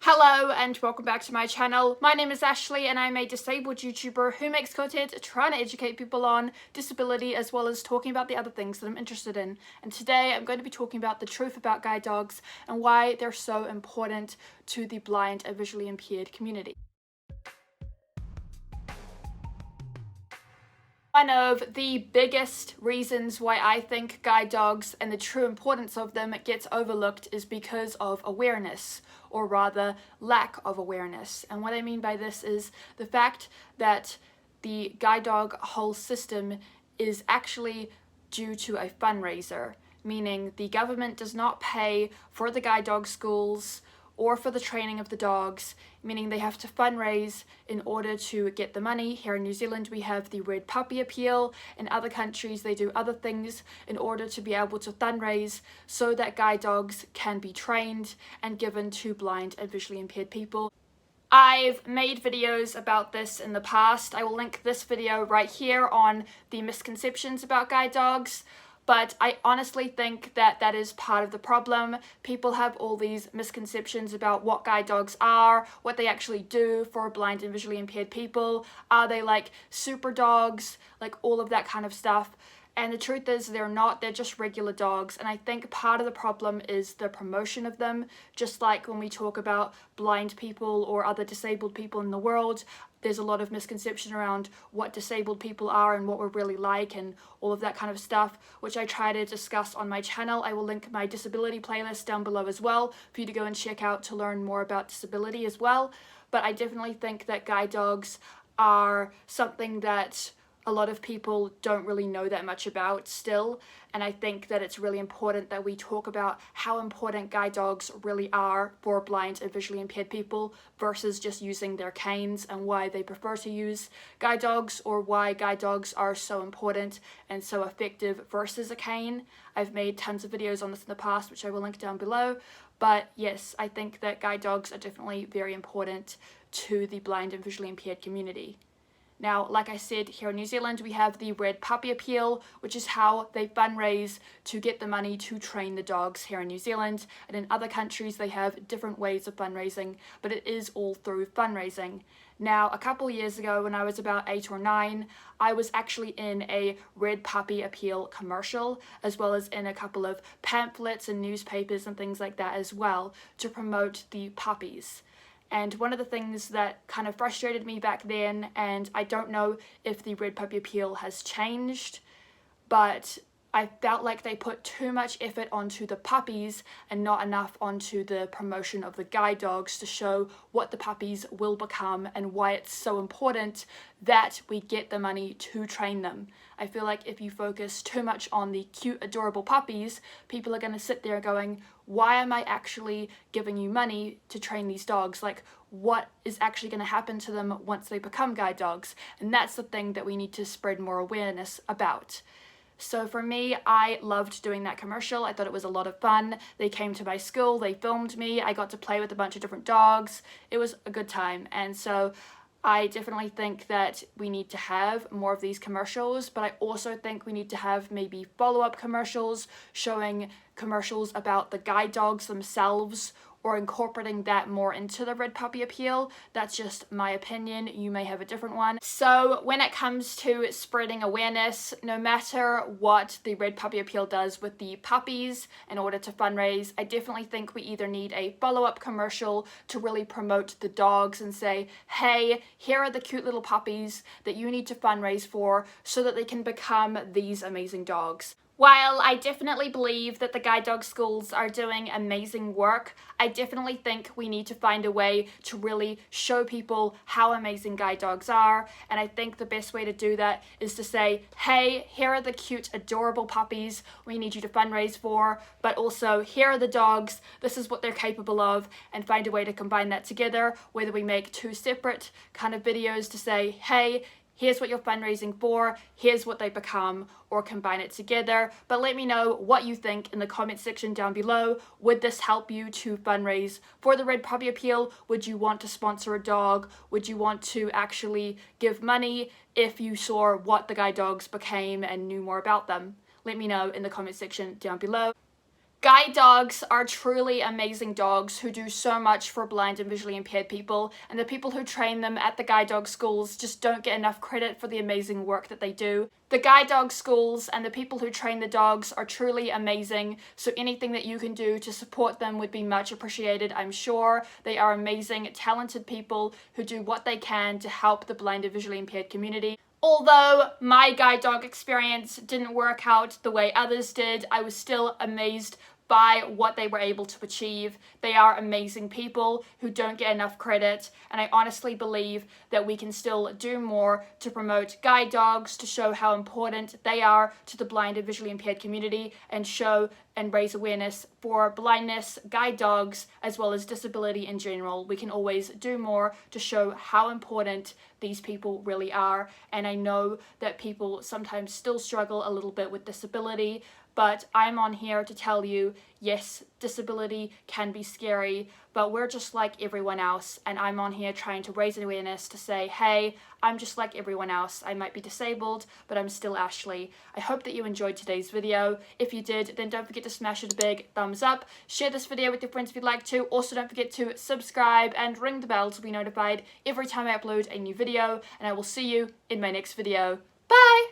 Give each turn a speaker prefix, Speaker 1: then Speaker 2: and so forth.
Speaker 1: Hello and welcome back to my channel. My name is Ashley and I'm a disabled YouTuber who makes content trying to educate people on disability as well as talking about the other things that I'm interested in. And today I'm going to be talking about the truth about guide dogs and why they're so important to the blind and visually impaired community. One of the biggest reasons why I think guide dogs and the true importance of them gets overlooked is because of awareness, or rather lack of awareness. And what I mean by this is the fact that the guide dog whole system is actually due to a fundraiser, meaning the government does not pay for the guide dog schools or for the training of the dogs, meaning they have to fundraise in order to get the money. Here in New Zealand we have the Red Puppy Appeal. In other countries they do other things in order to be able to fundraise so that guide dogs can be trained and given to blind and visually impaired people. I've made videos about this in the past. I will link this video right here on the misconceptions about guide dogs. But I honestly think that that is part of the problem. People have all these misconceptions about what guide dogs are, what they actually do for blind and visually impaired people. Are they like super dogs, like all of that kind of stuff? And the truth is they're not, they're just regular dogs. And I think part of the problem is the promotion of them. Just like when we talk about blind people or other disabled people in the world, there's a lot of misconception around what disabled people are and what we're really like and all of that kind of stuff, which I try to discuss on my channel. I will link my disability playlist down below as well for you to go and check out to learn more about disability as well. But I definitely think that guide dogs are something that a lot of people don't really know that much about still, and I think that it's really important that we talk about how important guide dogs really are for blind and visually impaired people versus just using their canes, and why they prefer to use guide dogs, or why guide dogs are so important and so effective versus a cane. I've made tons of videos on this in the past which I will link down below, but yes, I think that guide dogs are definitely very important to the blind and visually impaired community. Now, like I said, here in New Zealand we have the Red Puppy Appeal, which is how they fundraise to get the money to train the dogs here in New Zealand. And in other countries they have different ways of fundraising, but it is all through fundraising. Now, a couple years ago when I was about 8 or 9, I was actually in a Red Puppy Appeal commercial, as well as in a couple of pamphlets and newspapers and things like that as well, to promote the puppies. And one of the things that kind of frustrated me back then, and I don't know if the Red Puppy Appeal has changed, but I felt like they put too much effort onto the puppies and not enough onto the promotion of the guide dogs to show what the puppies will become and why it's so important that we get the money to train them. I feel like if you focus too much on the cute, adorable puppies, people are going to sit there going, why am I actually giving you money to train these dogs? Like, what is actually going to happen to them once they become guide dogs? And that's the thing that we need to spread more awareness about. So for me, I loved doing that commercial. I thought it was a lot of fun. They came to my school, they filmed me, I got to play with a bunch of different dogs. It was a good time. And so I definitely think that we need to have more of these commercials, but I also think we need to have maybe follow-up commercials showing commercials about the guide dogs themselves, or incorporating that more into the Red Puppy Appeal. That's just my opinion. You may have a different one. So when it comes to spreading awareness, no matter what the Red Puppy Appeal does with the puppies in order to fundraise, I definitely think we either need a follow-up commercial to really promote the dogs and say, hey, here are the cute little puppies that you need to fundraise for so that they can become these amazing dogs. While I definitely believe that the guide dog schools are doing amazing work, I definitely think we need to find a way to really show people how amazing guide dogs are. And I think the best way to do that is to say, hey, here are the cute, adorable puppies we need you to fundraise for, but also here are the dogs, this is what they're capable of, and find a way to combine that together, whether we make two separate kind of videos to say, hey, here's what you're fundraising for, here's what they become, or combine it together. But let me know what you think in the comment section down below. Would this help you to fundraise for the Red Puppy Appeal? Would you want to sponsor a dog? Would you want to actually give money if you saw what the guide dogs became and knew more about them? Let me know in the comment section down below. Guide dogs are truly amazing dogs who do so much for blind and visually impaired people, and the people who train them at the guide dog schools just don't get enough credit for the amazing work that they do. The guide dog schools and the people who train the dogs are truly amazing, so anything that you can do to support them would be much appreciated, I'm sure. They are amazing, talented people who do what they can to help the blind and visually impaired community. Although my guide dog experience didn't work out the way others did, I was still amazed by what they were able to achieve. They are amazing people who don't get enough credit, and I honestly believe that we can still do more to promote guide dogs, to show how important they are to the blind and visually impaired community, and show and raise awareness for blindness, guide dogs, as well as disability in general. We can always do more to show how important these people really are, and I know that people sometimes still struggle a little bit with disability, but I'm on here to tell you, yes, disability can be scary, but we're just like everyone else, and I'm on here trying to raise awareness to say, hey, I'm just like everyone else. I might be disabled, but I'm still Ashley. I hope that you enjoyed today's video. If you did, then don't forget to smash it a big thumbs up. Share this video with your friends if you'd like to. Also, don't forget to subscribe and ring the bell to be notified every time I upload a new video, and I will see you in my next video. Bye!